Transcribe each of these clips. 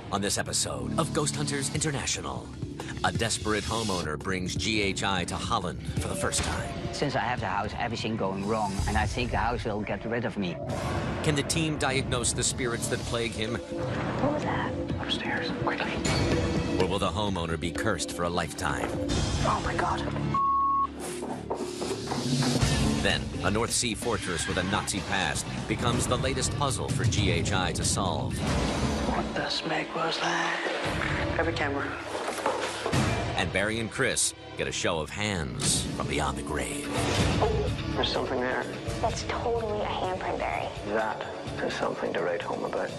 On this episode of Ghost Hunters International, a desperate homeowner brings GHI to Holland for the first time. Since I have the house, everything going wrong, and I think the house will get rid of me. Can the team diagnose the spirits that plague him? What was that? Upstairs, quickly. Or will the homeowner be cursed for a lifetime? Oh my God. Then, a North Sea fortress with a Nazi past becomes the latest puzzle for GHI to solve. What the smack was that? Every camera. And Barry and Chris get a show of hands from beyond the grave. Oh, there's something there. That's totally a handprint, Barry. That is something to write home about.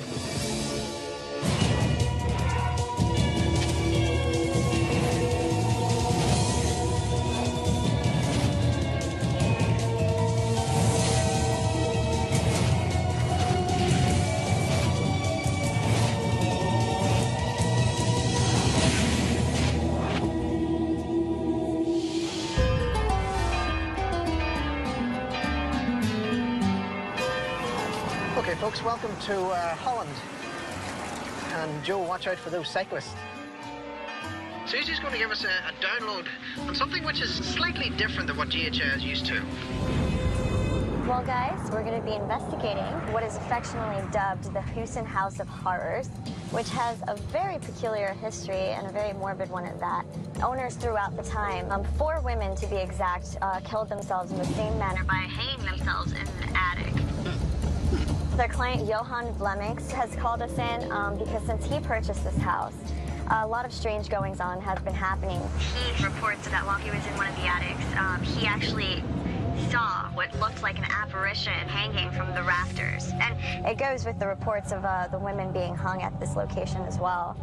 Okay, folks, welcome to Holland. And Joe, watch out for those cyclists. Susie's going to give us a download on something which is slightly different than what GHI is used to. Well, guys, we're going to be investigating what is affectionately dubbed the Houston House of Horrors, which has a very peculiar history and a very morbid one at that. Owners throughout the time, 4 women to be exact, killed themselves in the same manner by hanging themselves in an attic. Their client, Johan Vlemings, has called us in because since he purchased this house, a lot of strange goings-on has been happening. He reports that while he was in one of the attics, he actually saw what looked like an apparition hanging from the rafters. And it goes with the reports of the women being hung at this location as well.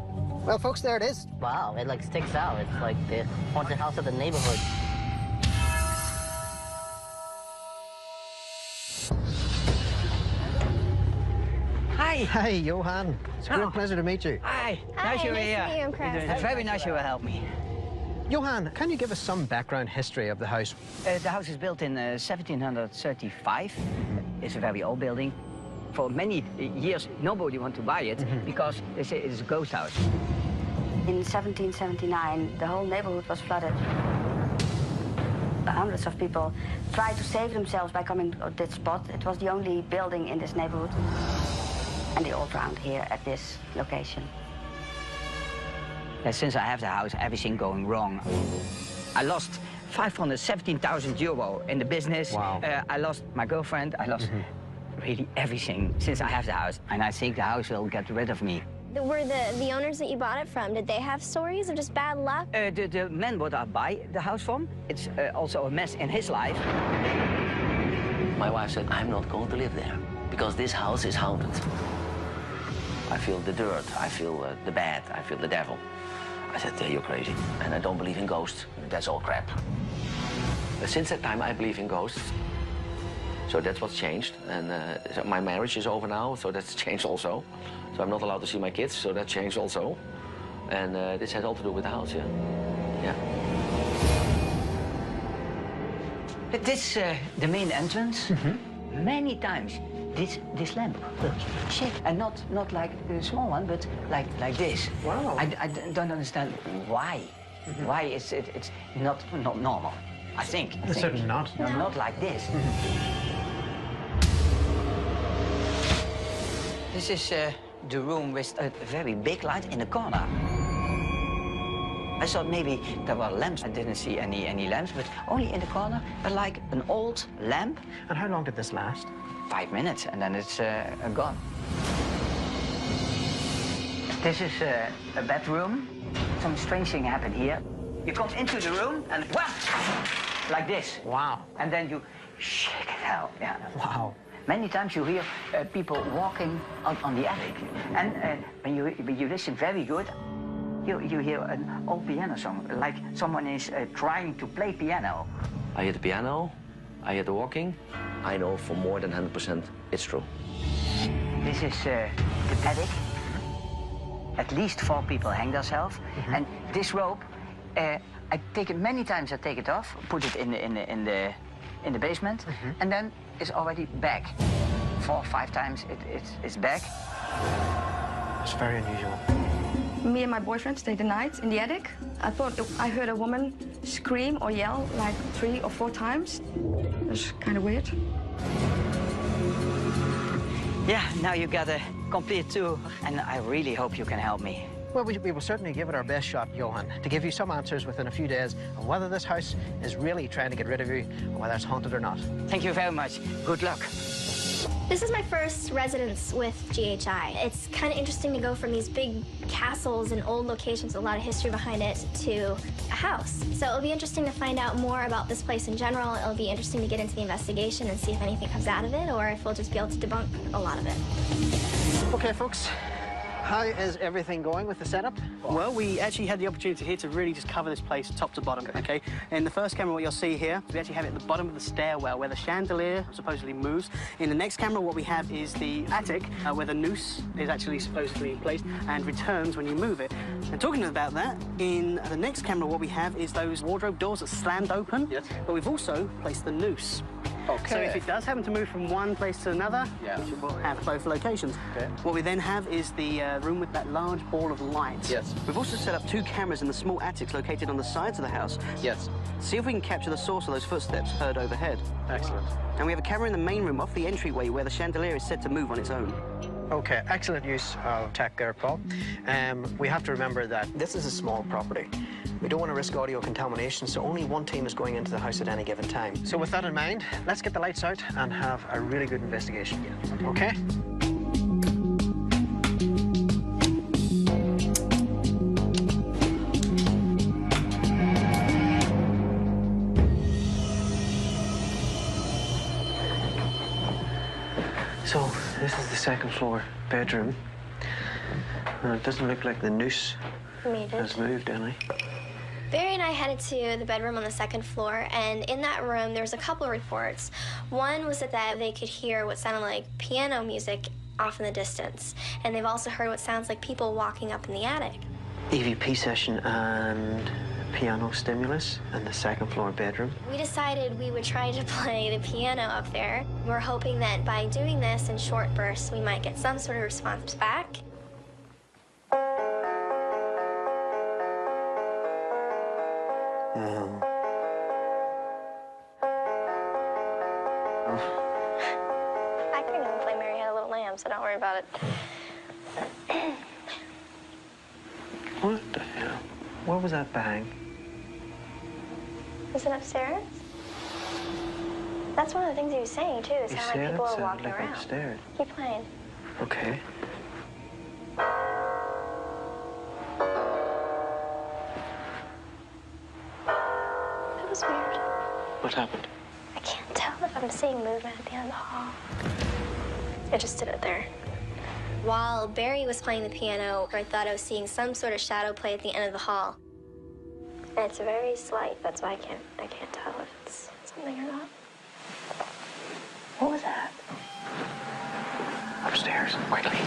Well, folks, there it is. Wow, it like sticks out. It's like the haunted house of the neighborhood. Hi. Hi, Johan. It's a great pleasure to meet you. Hi. Hi, Nice you were nice to here. meet you, Chris. It's very nice you will help me. Johan, can you give us some background history of the house? The house is built in 1735. It's a very old building. For many years, nobody wanted to buy it because they say it's a ghost house. In 1779, the whole neighborhood was flooded. Hundreds of people tried to save themselves by coming to this spot. It was the only building in this neighborhood. And they all drowned here at this location. Since I have the house, everything going wrong. I lost 517,000 euro in the business. Wow. I lost my girlfriend. I lost really everything since I have the house. And I think the house will get rid of me. Were the owners that you bought it from, did they have stories of just bad luck? The man what I buy the house from, it's also a mess in his life. My wife said, I'm not going to live there because this house is haunted. I feel the dirt, I feel the bad, I feel the devil. I said, you're crazy, and I don't believe in ghosts. That's all crap. But since that time, I believe in ghosts. So that's what's changed. And so my marriage is over now, so that's changed also. So I'm not allowed to see my kids, so that changed also. And this has all to do with the house, yeah. Yeah. This the main entrance. Many times, this lamp will shake, and not like the small one, but like this. Wow. I don't understand why. Why it's not normal. I think. It's certainly not. No, not like this. This is the room with a very big light in the corner. I thought maybe there were lamps. I didn't see any lamps, but only in the corner, but like an old lamp. And how long did this last? 5 minutes, and then it's gone. This is a bedroom. Some strange thing happened here. You come into the room and wham, like this. Wow. And then you shake it out. Yeah. Wow. Many times you hear people walking on the attic, and when you listen very good, you hear an old piano song, like someone is trying to play piano. I hear the piano, I hear the walking. I know for more than 100% it's true. This is the attic. At least 4 people hang themselves, and this rope, I take it many times. I take it off, put it in the basement, and then it's already back. 4 or 5 times it's back. It's very unusual. Me and my boyfriend stayed the night in the attic. I thought I heard a woman scream or yell like 3 or 4 times. It was kind of weird. Yeah, now you got a complete tour, and I really hope you can help me. Well, we will certainly give it our best shot, Johan, to give you some answers within a few days on whether this house is really trying to get rid of you or whether it's haunted or not. Thank you very much. Good luck. This is my first residence with GHI. It's kind of interesting to go from these big castles and old locations with a lot of history behind it to a house. So it'll be interesting to find out more about this place in general. It'll be interesting to get into the investigation and see if anything comes out of it or if we'll just be able to debunk a lot of it. Okay, folks. How is everything going with the setup? Well, we actually had the opportunity here to really just cover this place top to bottom, okay? In the first camera, what you'll see here, we actually have it at the bottom of the stairwell where the chandelier supposedly moves. In the next camera, what we have is the attic where the noose is actually supposedly placed and returns when you move it. And talking about that, in the next camera, what we have is those wardrobe doors that slammed open. Yes. But we've also placed the noose. Okay. So if it does happen to move from one place to another, we'll have both locations. Okay. What we then have is the room with that large ball of light. Yes. We've also set up 2 cameras in the small attics located on the sides of the house. Yes. See if we can capture the source of those footsteps heard overhead. Excellent. And we have a camera in the main room off the entryway where the chandelier is said to move on its own. Okay, excellent use of tech there, Paul. We have to remember that this is a small property. We don't want to risk audio contamination, so only one team is going into the house at any given time. So with that in mind, let's get the lights out and have a really good investigation. Okay? So, this is the second floor bedroom. It doesn't look like the noose has moved any. Barry and I headed to the bedroom on the second floor, and in that room there was a couple of reports. One was that they could hear what sounded like piano music off in the distance, and they've also heard what sounds like people walking up in the attic. EVP session and piano stimulus in the second floor bedroom. We decided we would try to play the piano up there. We're hoping that by doing this in short bursts, we might get some sort of response back. I couldn't even play Mary Had a Little Lamb, so don't worry about it. What the hell? What was that bang? Is it upstairs? That's one of the things he was saying, too. It sounded like people were walking around. Upstairs. Keep playing. Okay. That was weird. What happened? I can't tell if I'm seeing movement at the end of the hall. I just did it there. While Barry was playing the piano, I thought I was seeing some sort of shadow play at the end of the hall. And it's very slight. That's why I can't tell if it's something or not. What was that? Upstairs, quickly.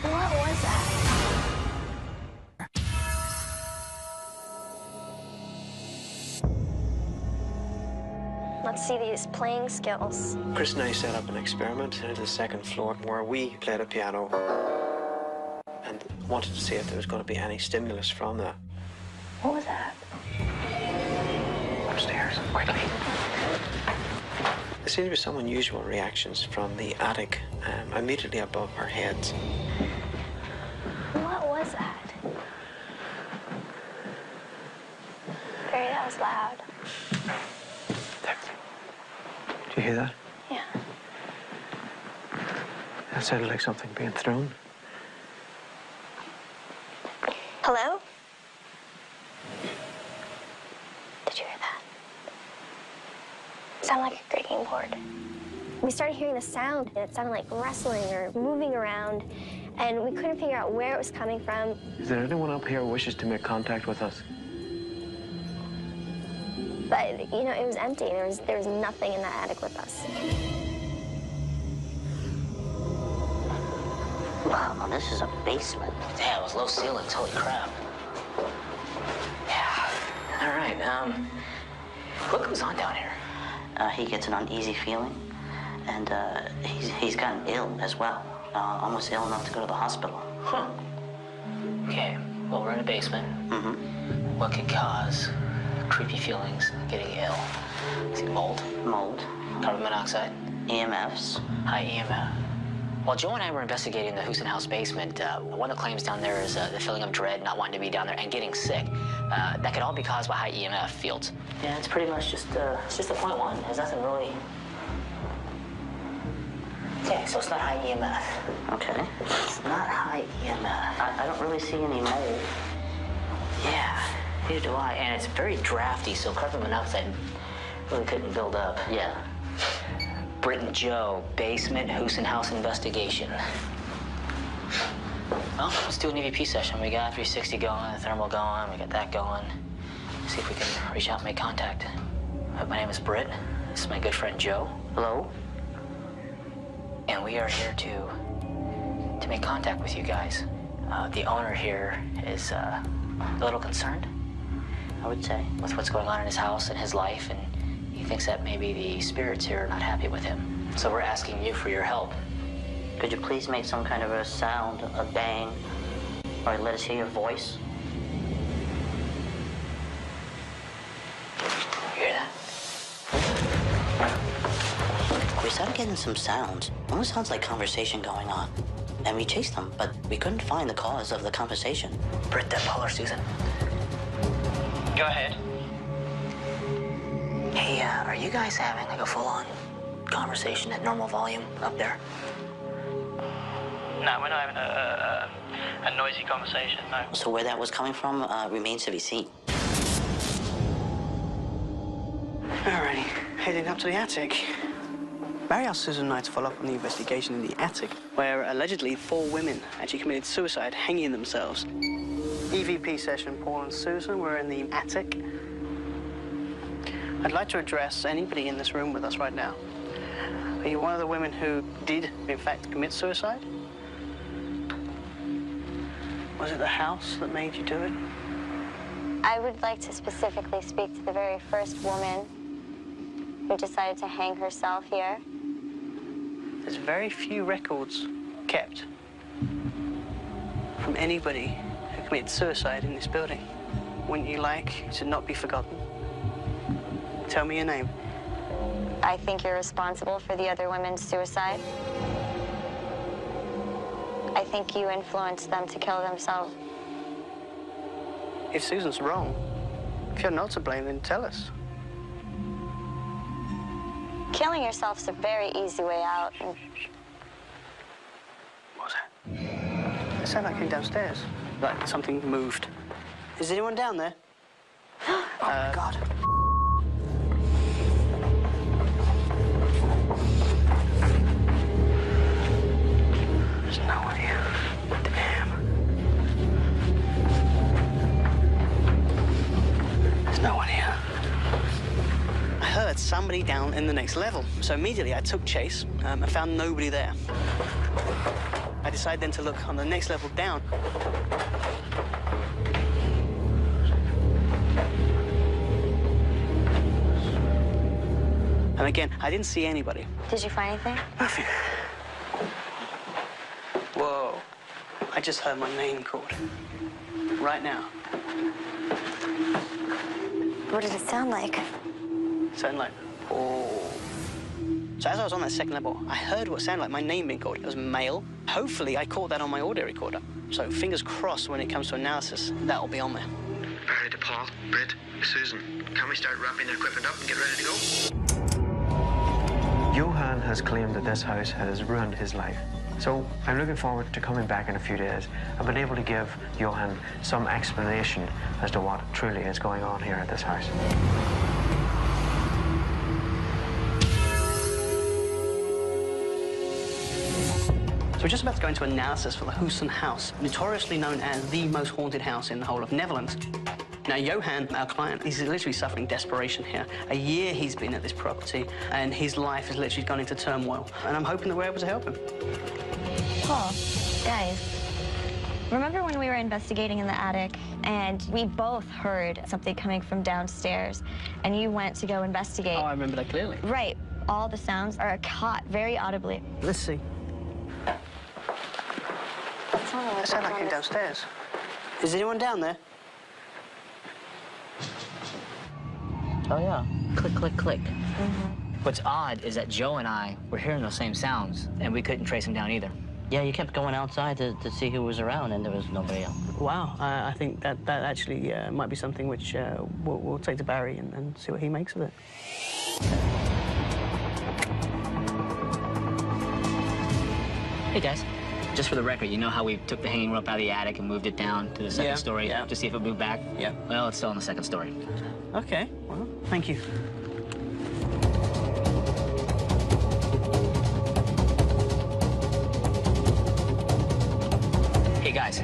What was that? Let's see these playing skills. Chris and I set up an experiment at the second floor where we played a piano and wanted to see if there was going to be any stimulus from that. What was that? Upstairs, quickly. There seemed to be some unusual reactions from the attic immediately above our heads. What was that? Barry, that was loud. There. Did you hear that? Yeah. That sounded like something being thrown. Hello? Did you hear that? It sounded like a creaking board. We started hearing the sound, and it sounded like rustling or moving around, and we couldn't figure out where it was coming from. Is there anyone up here who wishes to make contact with us? But, you know, it was empty. There was nothing in that attic with us. Wow, this is a basement. Damn, it was low ceilings. Holy crap. Yeah. All right, what goes on down here? He gets an uneasy feeling, And he's gotten ill as well. Almost ill enough to go to the hospital. Huh. Okay, well, we're in a basement. Mm-hmm. What could cause creepy feelings, getting ill? Is it mold? Mold. Carbon monoxide? EMFs. High EMF. While Joe and I were investigating the Houston House basement, one of the claims down there is the feeling of dread, not wanting to be down there, and getting sick. That could all be caused by high EMF fields. Yeah, it's pretty much just a 0.1. There's nothing really. Okay, so it's not high EMF. Okay. It's not high EMF. I don't really see any mold. Yeah, neither do I. And it's very drafty, so carbon monoxide really couldn't build up. Yeah. Britt and Joe, basement Houston House investigation. Well, let's do an EVP session. We got 360 going, the thermal going, we got that going. See if we can reach out and make contact. My name is Britt. This is my good friend Joe. Hello? And we are here to make contact with you guys. The owner here is a little concerned, I would say, with what's going on in his house and his life, and he thinks that maybe the spirits here are not happy with him. So we're asking you for your help. Could you please make some kind of a sound, a bang, or let us hear your voice? You hear that? We started getting some sounds. Almost sounds like conversation going on. And we chased them, but we couldn't find the cause of the conversation. Britt, that Paul or Susan? Go ahead. Hey, are you guys having like a full-on conversation at normal volume up there? No, we're not having a noisy conversation, no. So where that was coming from remains to be seen. Alrighty, heading up to the attic. Barry asked Susan and I to follow up on the investigation in the attic, where allegedly 4 women actually committed suicide hanging themselves. EVP session, Paul and Susan, we're in the attic. I'd like to address anybody in this room with us right now. Are you one of the women who did, in fact, commit suicide? Was it the house that made you do it? I would like to specifically speak to the very first woman who decided to hang herself here. There's very few records kept from anybody who committed suicide in this building. Wouldn't you like to not be forgotten? Tell me your name. I think you're responsible for the other women's suicide. I think you influenced them to kill themselves. If Susan's wrong, if you're not to blame, then tell us. Killing yourself's a very easy way out. What was that? It sounded like it came downstairs. Like something moved. Is anyone down there? Oh, my God. There's no one here. Damn. There's no one here. I heard somebody down in the next level, so immediately I took chase. I found nobody there. I decided then to look on the next level down. And again, I didn't see anybody. Did you find anything? Nothing. Whoa. I just heard my name called. Right now. What did it sound like? Sounded like, oh. So as I was on that second level, I heard what sounded like my name being called. It was male. Hopefully, I caught that on my audio recorder. So fingers crossed when it comes to analysis, that'll be on there. Barry to Paul, Britt, Susan, can we start wrapping the equipment up and get ready to go? Johan has claimed that this house has ruined his life. So I'm looking forward to coming back in a few days and being able to give Johan some explanation as to what truly is going on here at this house. So we're just about to go into analysis for the Houston House, notoriously known as the most haunted house in the whole of Netherlands. Now, Johan, our client, he's literally suffering desperation here. A year he's been at this property, and his life has literally gone into turmoil. And I'm hoping that we're able to help him. Paul, guys, remember when we were investigating in the attic, and we both heard something coming from downstairs, and you went to go investigate? Oh, I remember that clearly. Right. all the sounds are caught very audibly. Let's see. It sounded like came downstairs. Is anyone down there? Oh, yeah. Click, click, click. What's odd is that Joe and I were hearing those same sounds, and we couldn't trace them down either. Yeah, you kept going outside to see who was around, and there was nobody else. Wow, I think that actually might be something which we'll take to Barry and see what he makes of it. Hey, guys. Just for the record, you know how we took the hanging rope out of the attic and moved it down to the second story to see if it moved back? Yeah. Well, it's still in the second story. Okay, well, thank you. Hey, guys.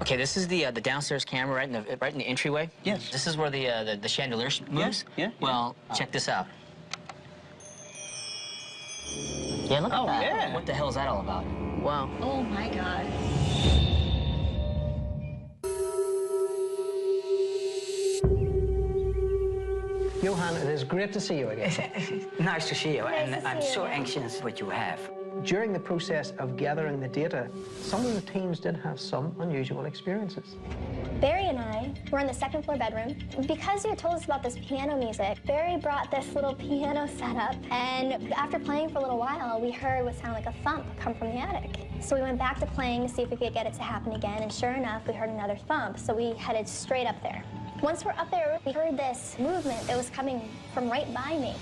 Okay, this is the downstairs camera right in the entryway. Yes. This is where the chandelier moves. Yeah. Well, check this out. Yeah, look at that. Yeah. What the hell is that all about? Wow. Oh my God. Johan, it is great to see you again. Nice to see you, Nice and to I'm see so you. anxious what you have. During the process of gathering the data, some of the teams did have some unusual experiences. Barry and I were in the second floor bedroom. Because you had told us about this piano music, Barry brought this little piano set up, and after playing for a little while, we heard what sounded like a thump come from the attic. So we went back to playing to see if we could get it to happen again, and sure enough, we heard another thump, so we headed straight up there. Once we're up there, we heard this movement that was coming from right by me.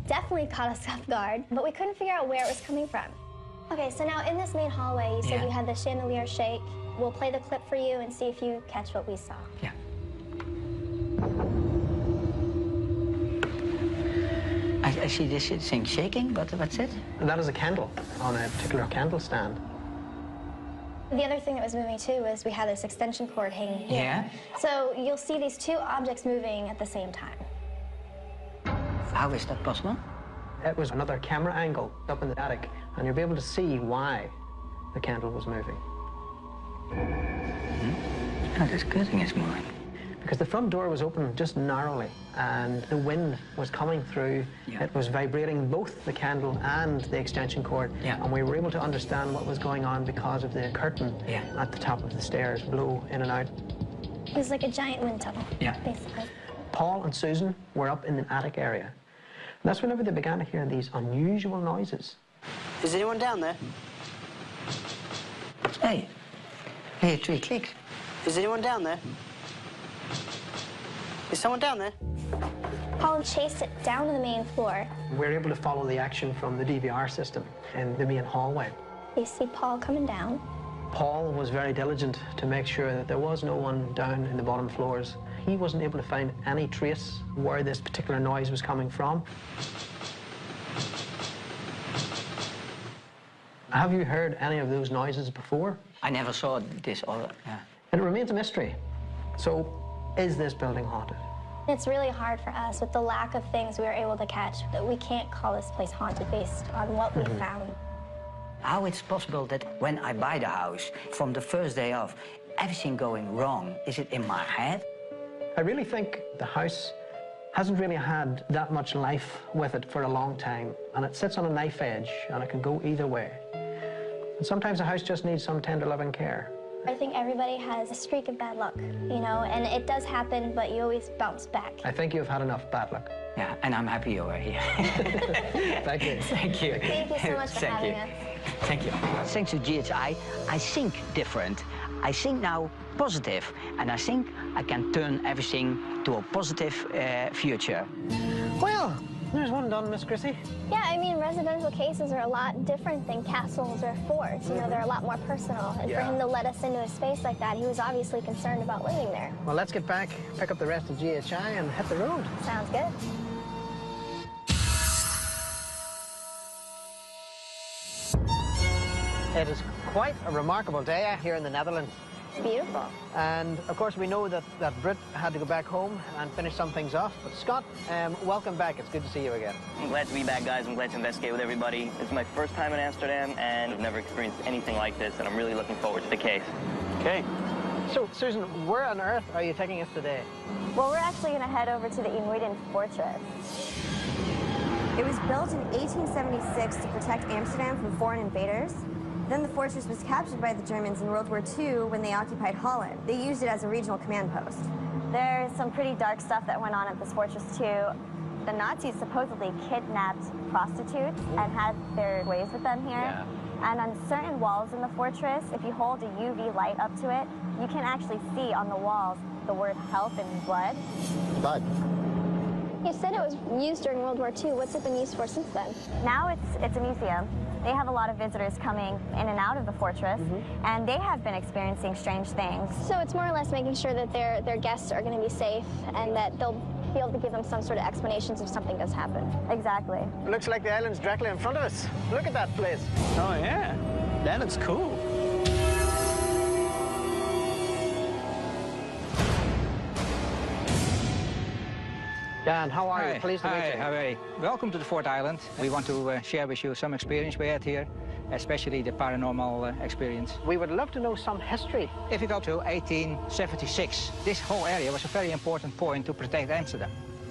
Definitely caught us off guard, but we couldn't figure out where it was coming from. Okay, so now in this main hallway, you said you had the chandelier shake. We'll play the clip for you and see if you catch what we saw. Yeah. I see this thing shaking, but what's it? And that is a candle on a particular candle stand. The other thing that was moving too was we had this extension cord hanging here. Yeah. So you'll see these two objects moving at the same time. How is that possible? It was another camera angle up in the attic, and you'll be able to see why the candle was moving. Oh, this curtain is moving. Because the front door was open just narrowly, and the wind was coming through. Yeah. It was vibrating both the candle and the extension cord, and we were able to understand what was going on because of the curtain at the top of the stairs blow in and out. It was like a giant wind tunnel, basically. Paul and Susan were up in the attic area. And that's whenever they began to hear these unusual noises. Is anyone down there? Hey, hey, 3 clicks. Is anyone down there? Is someone down there? Paul chased it down to the main floor. We were able to follow the action from the DVR system in the main hallway. You see Paul coming down. Paul was very diligent to make sure that there was no one down in the bottom floors. He wasn't able to find any trace where this particular noise was coming from. Have you heard any of those noises before? I never saw this other. Yeah. It remains a mystery. So, is this building haunted? It's really hard for us with the lack of things we were able to catch that we can't call this place haunted based on what we found. How it's possible that when I buy the house, from the first day off, everything going wrong? Is it in my head? I really think the house hasn't really had that much life with it for a long time, and it sits on a knife edge, and it can go either way. And sometimes a house just needs some tender loving care. I think everybody has a streak of bad luck, you know, and it does happen, but you always bounce back. I think you've had enough bad luck. Yeah, and I'm happy you are here. Thank you. Thank you. Thank you so much for Thank having you. us. Thank you. Thanks to GHI, I think different. I think now positive, and I think I can turn everything to a positive future. Well, there's one done, Miss Chrissy. Yeah, I mean, residential cases are a lot different than castles or forts. You know, they're a lot more personal. And for him to let us into a space like that, he was obviously concerned about living there. Well, let's get back, pick up the rest of GHI, and hit the road. Sounds good. It is quite a remarkable day out here in the Netherlands. Beautiful. And of course we know that Britt had to go back home and finish some things off. But Scott, welcome back. It's good to see you again. I'm glad to be back, guys. I'm glad to investigate with everybody. It's my first time in Amsterdam, and I've never experienced anything like this, and I'm really looking forward to the case. Okay. So, Susan, where on earth are you taking us today? Well, we're actually going to head over to the Inuit Fortress. It was built in 1876 to protect Amsterdam from foreign invaders. Then the fortress was captured by the Germans in World War II when they occupied Holland. They used it as a regional command post. There's some pretty dark stuff that went on at this fortress, too. The Nazis supposedly kidnapped prostitutes and had their ways with them here. Yeah. And on certain walls in the fortress, if you hold a UV light up to it, you can actually see on the walls the word help in blood. Blood? You said it was used during World War II. What's it been used for since then? Now it's a museum. They have a lot of visitors coming in and out of the fortress, and they have been experiencing strange things. So it's more or less making sure that their guests are going to be safe and that they'll be able to give them some sort of explanations if something does happen. Exactly. It looks like the island's directly in front of us. Look at that place. Oh, yeah. That looks cool. Dan, how are you? Pleased to meet you. Hi. Welcome to the Fort Island. We want to share with you some experience we had here, especially the paranormal experience. We would love to know some history. If you go to 1876, this whole area was a very important point to protect Amsterdam.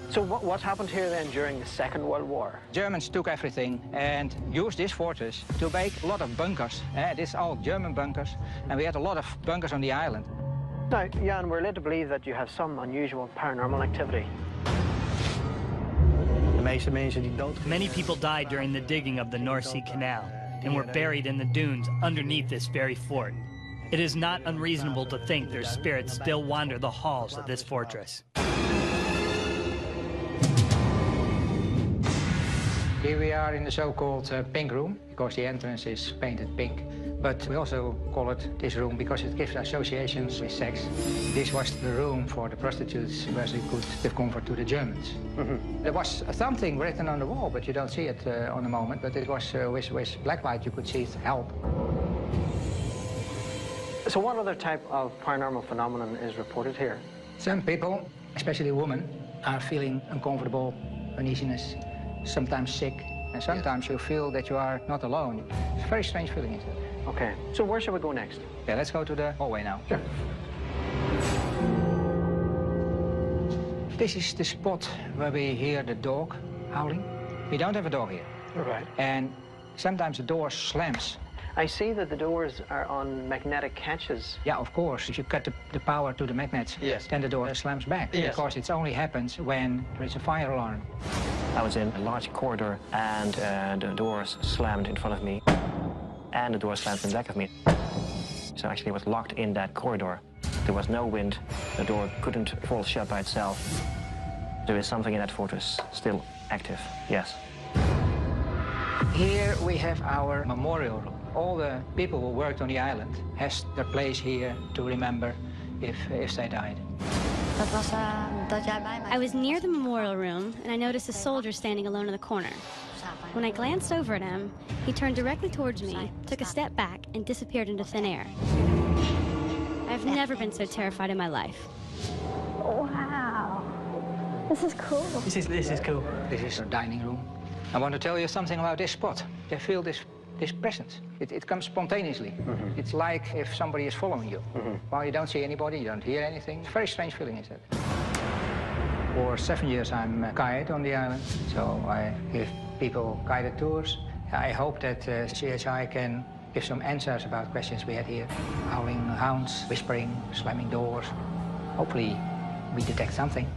So what happened here then during the Second World War? Germans took everything and used this fortress to make a lot of bunkers. This all German bunkers, and we had a lot of bunkers on the island. Now, Jan, we're led to believe that you have some unusual paranormal activity. Many people died during the digging of the North Sea Canal and were buried in the dunes underneath this very fort. It is not unreasonable to think their spirits still wander the halls of this fortress. Here we are in the so-called pink room, because the entrance is painted pink. But we also call it this room because it gives associations with sex. This was the room for the prostitutes where they could give comfort to the Germans. There was something written on the wall, but you don't see it on the moment. But it was with black light, you could see it, help. So what other type of paranormal phenomenon is reported here? Some people, especially women, are feeling uncomfortable, uneasiness, sometimes sick. And sometimes you feel that you are not alone. It's a very strange feeling, isn't it? Okay, so where shall we go next? Yeah, let's go to the hallway now. Sure. This is the spot where we hear the dog howling. We don't have a dog here. Right. And sometimes the door slams. I see that the doors are on magnetic catches. Yeah, of course. If you cut the power to the magnets, then the door slams back. Because it only happens when there is a fire alarm. I was in a large corridor and the doors slammed in front of me. And the door slammed in back of me. So actually it was locked in that corridor. There was no wind. The door couldn't fall shut by itself. There is something in that fortress still active, yes. Here we have our memorial room. All the people who worked on the island has their place here to remember if they died. I was near the memorial room and I noticed a soldier standing alone in the corner. When I glanced over at him, he turned directly towards me, took a step back, and disappeared into thin air. I've never been so terrified in my life. Wow. This is cool. This is cool. This is a dining room. I want to tell you something about this spot. I feel this presence. It comes spontaneously. It's like if somebody is following you. While you don't see anybody, you don't hear anything. It's a very strange feeling, isn't it? For 7 years, I'm a guide on the island, so I give people guided tours. I hope that CHI can give some answers about questions we had here. Howling hounds, whispering, slamming doors. Hopefully, we detect something.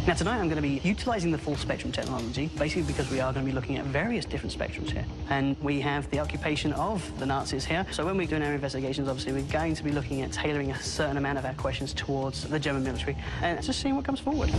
Now tonight I'm going to be utilising the full spectrum technology, basically because we are going to be looking at various different spectrums here. And we have the occupation of the Nazis here. So when we're doing our investigations, obviously, we're going to be looking at tailoring a certain amount of our questions towards the German military and just seeing what comes forward.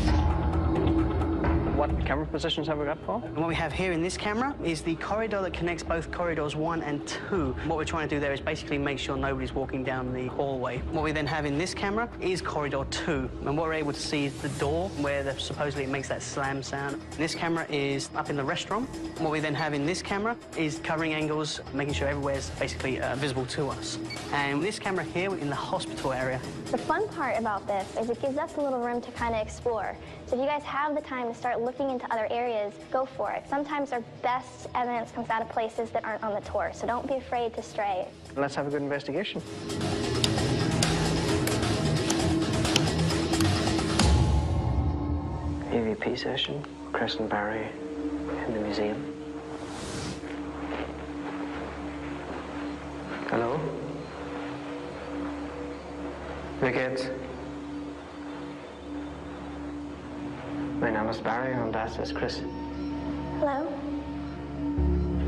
What camera positions have we got, Paul? And what we have here in this camera is the corridor that connects both corridors 1 and 2. What we're trying to do there is basically make sure nobody's walking down the hallway. What we then have in this camera is corridor 2. And what we're able to see is the door where supposedly it makes that slam sound. This camera is up in the restaurant. What we then have in this camera is covering angles, making sure everywhere's basically visible to us. And this camera here in the hospital area. The fun part about this is it gives us a little room to kind of explore. So if you guys have the time to start looking into other areas, go for it. Sometimes our best evidence comes out of places that aren't on the tour, so don't be afraid to stray. Let's have a good investigation. EVP session. Chris and Barry in the museum. Hello? Wie geht's? Mein Name ist Barry und das ist Chris. Hello?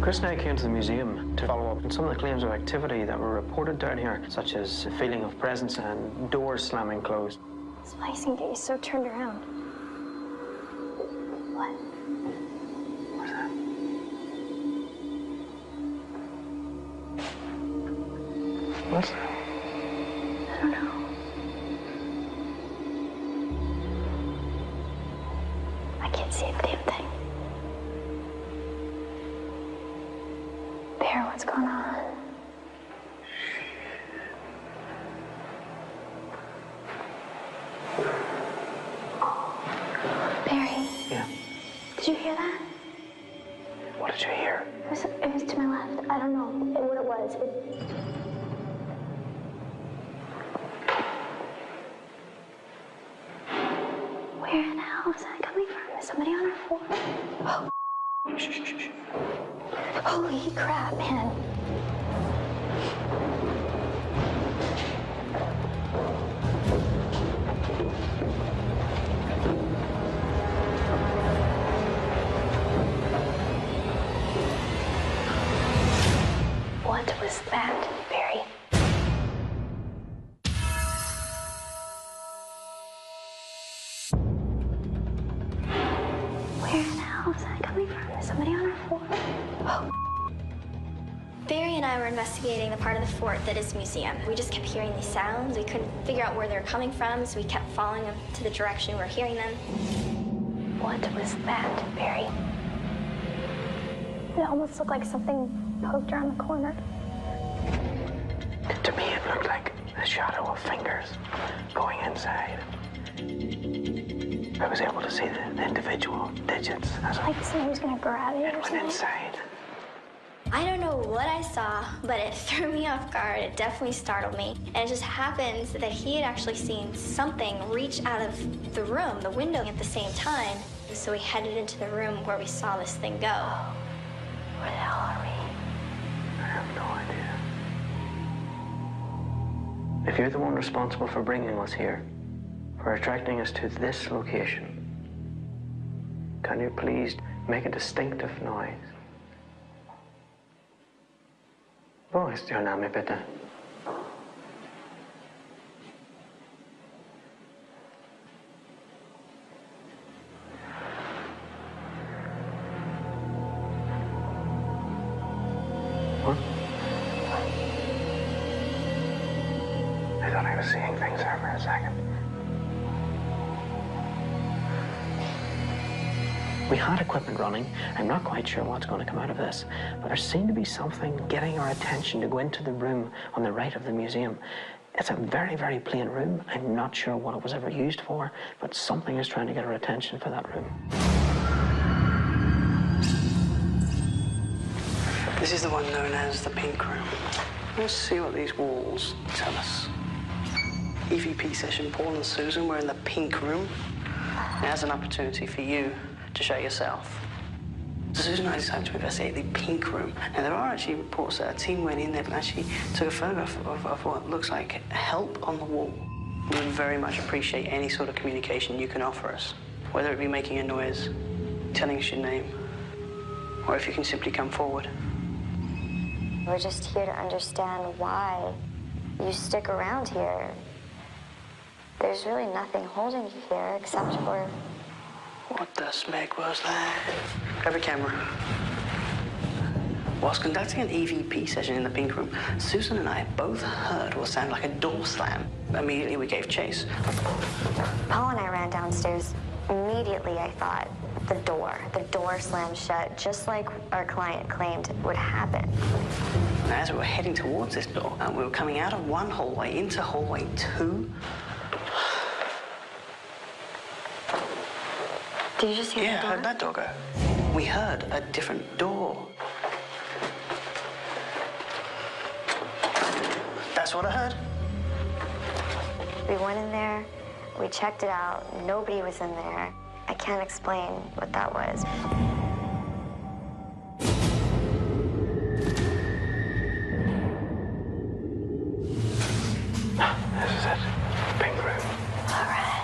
Chris and I came to the museum to follow up on some of the claims of activity that were reported down here, such as a feeling of presence and doors slamming closed. This place can get you so turned around. What? What's that? What's that? I don't know. I can't see a damn thing. Bear, what's going on? Barry? Yeah. Did you hear that? What did you hear? It was to my left. I don't know what it was. Where in the hell is that coming from? Is somebody on our floor? Oh. Shh, shh, shh. Holy crap, man. What was that, Barry? Where in the hell is that coming from? Is somebody on our floor? Oh. Barry and I were investigating the part of the fort that is the museum. We just kept hearing these sounds. We couldn't figure out where they were coming from, so we kept following them to the direction we were hearing them. What was that, Barry? It almost looked like something poked around the corner. To me, it looked like the shadow of fingers going inside. I was able to see the individual digits as Like someone was gonna grab it or went something. inside. I don't know what I saw, but it threw me off guard. It definitely startled me. And it just happens that he had actually seen something reach out of the room, the window, at the same time. So we headed into the room where we saw this thing go. Where the hell are we? I have no idea. If you're the one responsible for bringing us here, for attracting us to this location, can you please make a distinctive noise? Wo ist Ihr Name, bitte? What? I thought I was seeing things there for a second. We had equipment running. I'm not quite sure what's going to come out of this, but there seemed to be something getting our attention to go into the room on the right of the museum. It's a very, very plain room. I'm not sure what it was ever used for, but something is trying to get our attention for that room. This is the one known as the Pink Room. Let's see what these walls tell us. EVP session, Paul and Susan were in the Pink Room. Now's an opportunity for you to show yourself. So Susan and I decided to investigate the Pink Room. And there are actually reports that a team went in there and actually took a photograph of what looks like help on the wall. We would very much appreciate any sort of communication you can offer us, whether it be making a noise, telling us your name, or if you can simply come forward. We're just here to understand why you stick around here. There's really nothing holding you here except for... What the smack was that? Grab a camera. Whilst conducting an EVP session in the Pink Room, Susan and I both heard what sounded like a door slam. Immediately, we gave chase. Paul and I ran downstairs. Immediately, I thought, the door slammed shut, just like our client claimed would happen. And as we were heading towards this door, we were coming out of one hallway into hallway 2. Did you just hear Yeah, the door? I heard that door go. We heard a different door. That's what I heard. We went in there, we checked it out, nobody was in there. I can't explain what that was. This is it. Pink room. All right.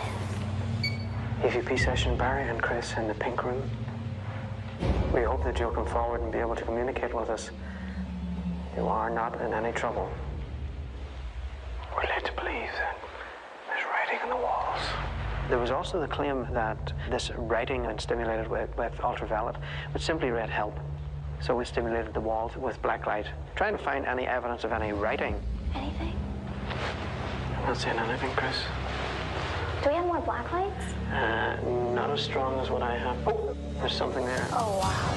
EVP session, Barry and Chris in the pink room. We hope that you'll come forward and be able to communicate with us. You are not in any trouble. We're led to believe that there's writing on the walls. There was also the claim that this writing and stimulated with ultraviolet, which simply read help. So we stimulated the walls with black light, trying to find any evidence of any writing. Anything? I'm not seeing anything, Chris. Do we have more black lights? Not as strong as what I have. Oh, there's something there. Oh, wow.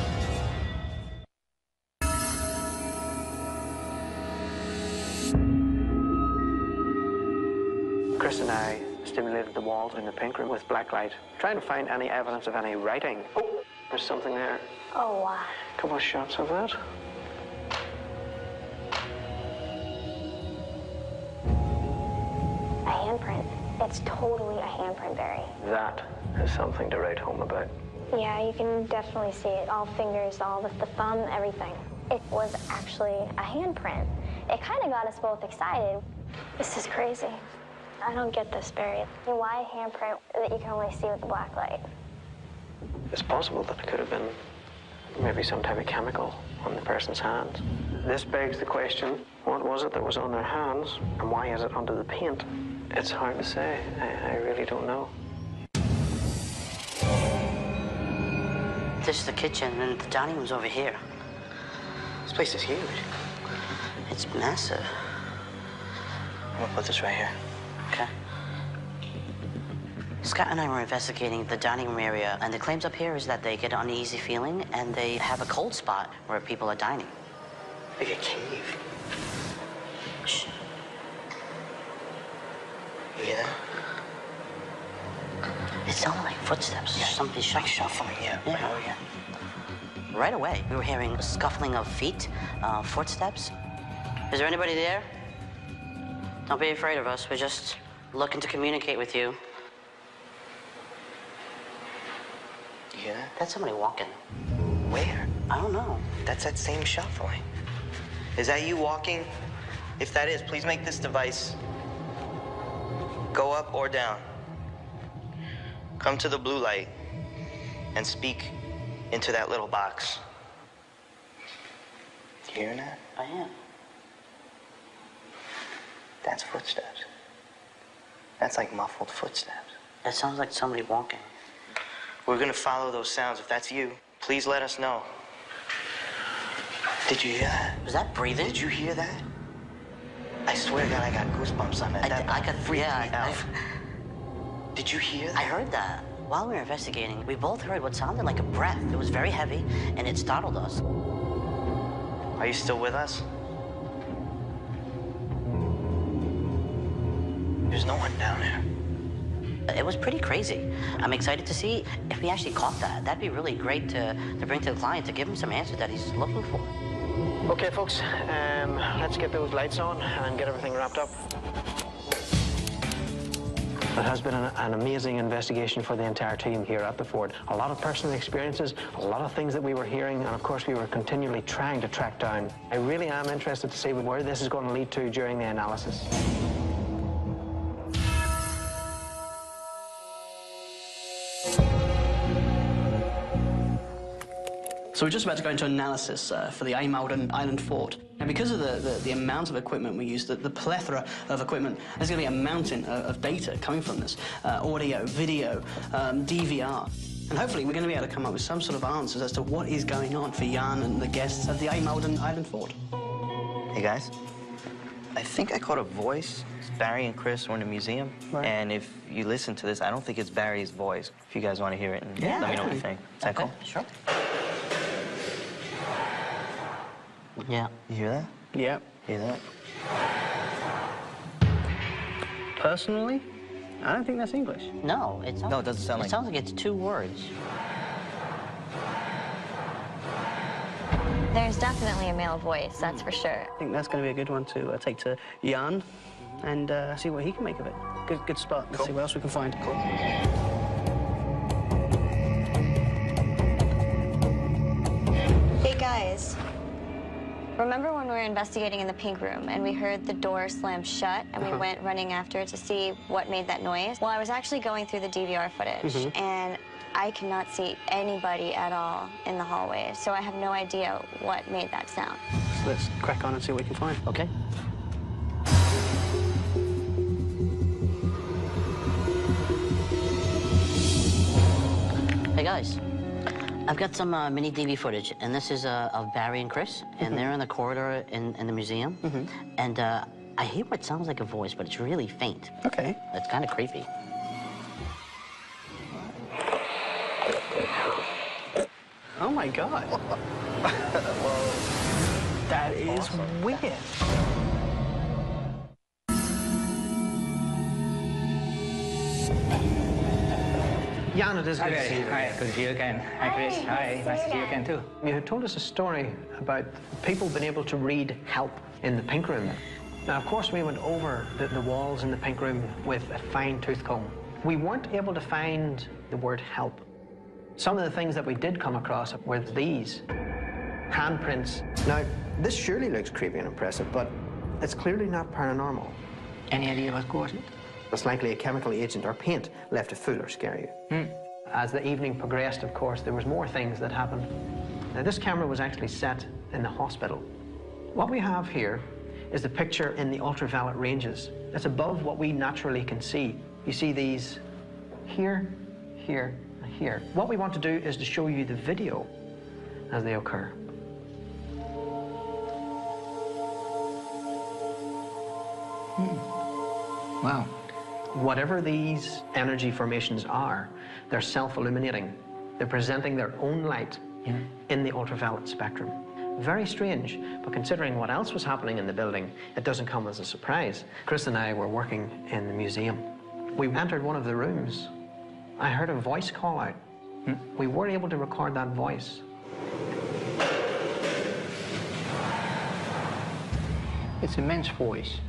Chris and I stimulated the walls in the pink room with black light, trying to find any evidence of any writing. Oh, there's something there. Oh, wow. A couple of shots of that. A handprint. It's totally a handprint, Barry. That is something to write home about. Yeah, you can definitely see it. All fingers, all the thumb, everything. It was actually a handprint. It kind of got us both excited. This is crazy. I don't get this, Barry. Why a handprint that you can only see with the black light? It's possible that it could have been maybe some type of chemical on the person's hands. This begs the question, what was it that was on their hands, and why is it under the paint? It's hard to say. I really don't know. This is the kitchen, and the dining room's over here. This place is huge. It's massive. I'm gonna put this right here. Okay. Scott and I were investigating the dining room area, and the claims up here is that they get an uneasy feeling, and they have a cold spot where people are dining. Like a cave. Shh. You hear that? It sounded like footsteps. Yeah, something shuffling, yeah. Yeah. Right over here. Right away, we were hearing a scuffling of feet, footsteps. Is there anybody there? Don't be afraid of us. We're just looking to communicate with you. You hear that? That's somebody walking. Where? I don't know. That's that same shuffling. Is that you walking? If that is, please make this device go up or down. Come to the blue light and speak into that little box. You hearing that? I am. That's footsteps. That's like muffled footsteps. That sounds like somebody walking. We're gonna follow those sounds. If that's you, please let us know. Did you hear that? Was that breathing? Did you hear that? I swear to God, I got goosebumps on that. I got freaked out. Did you hear that? I heard that. While we were investigating, we both heard what sounded like a breath. It was very heavy, and it startled us. Are you still with us? There's no one down there. It was pretty crazy. I'm excited to see if we actually caught that. That'd be really great to bring to the client, to give him some answers that he's looking for. Okay, folks, let's get those lights on and get everything wrapped up. It has been an amazing investigation for the entire team here at the fort. A lot of personal experiences, a lot of things that we were hearing, and of course we were continually trying to track down. I really am interested to see where this is going to lead to during the analysis. So we're just about to go into analysis for the Amsterdamned Island Fort. Now, because of the amount of equipment we use, the plethora of equipment, there's going to be a mountain of data coming from this. Audio, video, DVR. And hopefully we're going to be able to come up with some sort of answers as to what is going on for Jan and the guests at the Amsterdamned Island Fort. Hey, guys. I think I caught a voice. Barry and Chris were in the museum. Right. And if you listen to this, I don't think it's Barry's voice. If you guys want to hear it, and let me know what you think. Is that cool? Sure. Yeah. You hear that? Yeah. You hear that? Personally, I don't think that's English. No, it doesn't sound like... It sounds like it's two words. There's definitely a male voice, that's for sure. I think that's going to be a good one to take to Jan and see what he can make of it. Good spot. Let's see what else we can find. Cool. Remember when we were investigating in the pink room and we heard the door slam shut and we went running after it to see what made that noise? Well, I was actually going through the DVR footage and I cannot see anybody at all in the hallway, so I have no idea what made that sound. So let's crack on and see what we can find. Okay. Hey guys, I've got some mini DV footage, and this is of Barry and Chris, and they're in the corridor in the museum, and I hear what sounds like a voice, but it's really faint. Okay. It's kind of creepy. Oh my God. Whoa. That is weird. Jan, it is good to see you. Hi, good to see you again. Hi, Chris. Hi, nice to see you again, too. You had told us a story about people being able to read help in the pink room. Now, of course, we went over the walls in the pink room with a fine-tooth comb. We weren't able to find the word help. Some of the things that we did come across were these handprints. Now, this surely looks creepy and impressive, but it's clearly not paranormal. Any idea what caused it? It's likely a chemical agent or paint left to fool or scare you. As the evening progressed, of course, there was more things that happened. Now, this camera was actually set in the hospital. What we have here is the picture in the ultraviolet ranges. It's above what we naturally can see. You see these here, here, and here. What we want to do is to show you the video as they occur. Wow. Whatever these energy formations are, they're self-illuminating. They're presenting their own light in the ultraviolet spectrum. Very strange, but considering what else was happening in the building, it doesn't come as a surprise. Chris and I were working in the museum. We entered one of the rooms. I heard a voice call out. We were able to record that voice. It's a man's voice.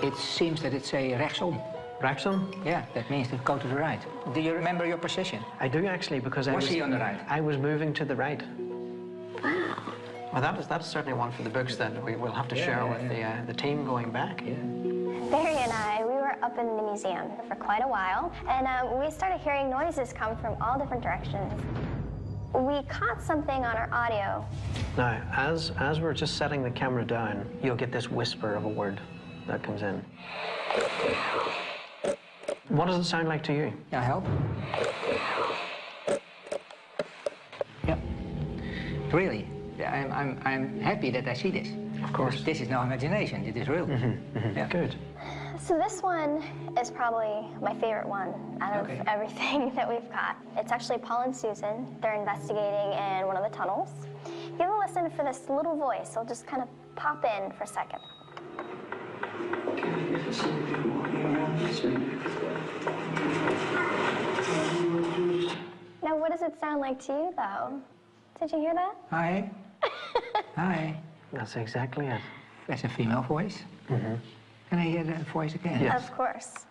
It seems that it's a rechtsom. Rechtsom? Yeah, that means to go to the right. Do you remember your position? I do actually, because I was he on the right? I was moving to the right. Well, that's certainly one for the books that we will have to share with the team going back. Barry and I, we were up in the museum for quite a while, and we started hearing noises come from all different directions. We caught something on our audio. Now, as we're just setting the camera down, you'll get this whisper of a word that comes in. What does it sound like to you? Yeah, help. Yeah. Really, I'm happy that I see this. Of course. This is no imagination. It is real. Yeah. Good. So this one is probably my favorite one out of everything that we've got. It's actually Paul and Susan. They're investigating in one of the tunnels. Give a listen for this little voice. I'll just kind of pop in for a second. Now, what does it sound like to you, though? Did you hear that? Hi. Hi. That's exactly it. That's a female voice. Can I hear that voice again? Yes. Of course.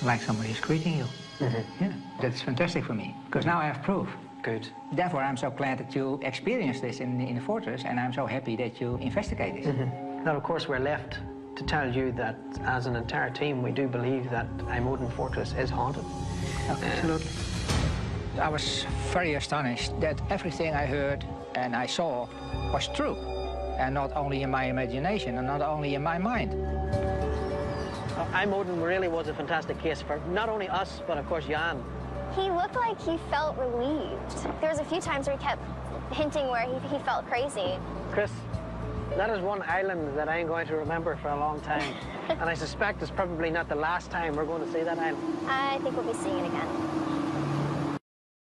Like somebody is greeting you. Yeah, that's fantastic for me, because now I have proof. Good. Therefore, I'm so glad that you experienced this in the fortress, and I'm so happy that you investigate this. Now, of course, we're left to tell you that as an entire team, we do believe that Amsterdamned Fortress is haunted. Absolutely. I was very astonished that everything I heard and I saw was true, and not only in my imagination and not only in my mind. Amsterdamned really was a fantastic case for not only us, but of course Jan. He looked like he felt relieved. There was a few times where he kept hinting where he felt crazy. Chris, that is one island that I'm going to remember for a long time. And I suspect it's probably not the last time we're going to see that island. I think we'll be seeing it again.